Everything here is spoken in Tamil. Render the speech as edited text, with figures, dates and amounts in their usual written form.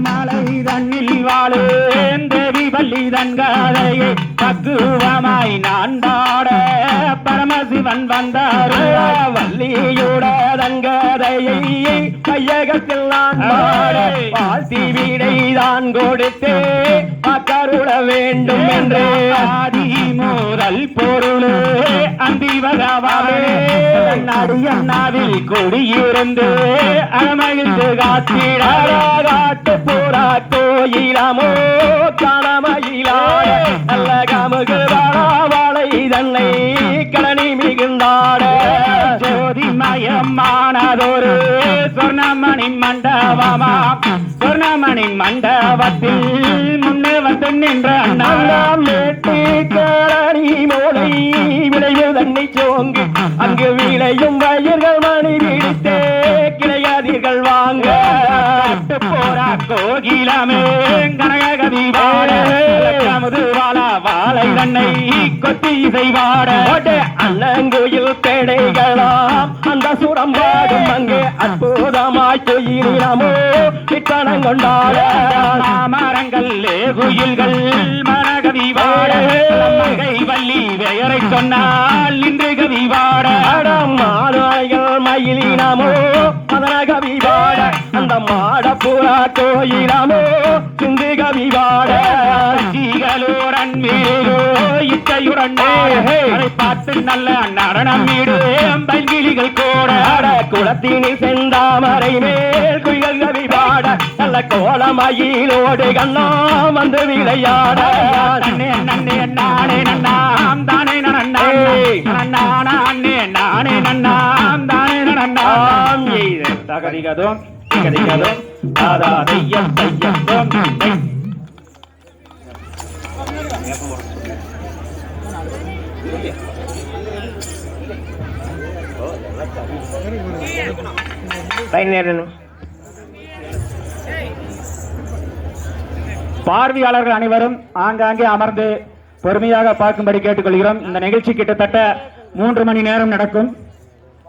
மலை தன்னில் வாழு தேவி பள்ளி தன்காதையை பக்குவமாய் நான் பாட பரமசிவன் வந்தார் வள்ளியோட தங்கதையை கையகத்தில் நான் பாட வாழ்த்தி வீடை தான் கொடுத்தே கருள வேண்டும் என்று ஆதி முதல் பொருளே அந்தி வகவாவே நடிகண்ணாவில் கொடியிருந்து அமகிழ்ந்து காத்திடாட்டு போரா கோயிலாமோ கணமயிலாட நல்ல கமுகு வாழை தன்னை கடனி மிகுந்தாட ஜோதிமயமானதொரு சொர்ணமணி மண்டபமா சொர்ணமணி மண்டபத்தில் முன்னே வந்து நின்ற மேட்டி மூளை விளைவு தன்னை சோங்கு அங்கு விளையும் வயர்கள் மணி பிடித்தே கிடையாதீர்கள் வாங்க போரா கோகிலமே கனகதி வாழ கமுது வாழை தன்னை கொத்தி செய்வாட அண்ணங்கோயில் பேடைகளாம் அந்த சுரம் பாடும் அங்கே அற்புதமாய் தொயிலாமோ இக்கணம் கொண்டாட மரங்கள் குயில்கள் மரகவி வாட மங்கை வள்ளி பெயரை சொன்னால் இன்று கவி வாட மாலைகள் மயிலினாமோ மதனகவி வாட அந்த மாட புறா கோயிலாமோ சிந்து கவி வாட சீகளூரன் மீரோ இச்சையுடன் அதை பார்த்து நல்ல நடனம் வீடு பல்கிளிகள் கூட குளத்தினில் செந்தாமரை மேல் குயில்கள் கவி பாட நல்ல கோலமயிலோடு கண்ணாம் வந்து விளையாட நன்னே நன்னே நானே நன்னாம் தானே நன்னானா அண்ணே நானே நன்னாம் தானே நன்னாம் தகதிகதும் கதிகதும் தாதா தையம் தையம் பார்வையாளர்கள் அனைவரும் ஆங்காங்கே அமர்ந்து பொறுமையாக பார்க்கும்படி கேட்டுக்கொள்கிறோம். இந்த நிகழ்ச்சி கிட்டத்தட்ட 3 மணி நேரம் நடக்கும்.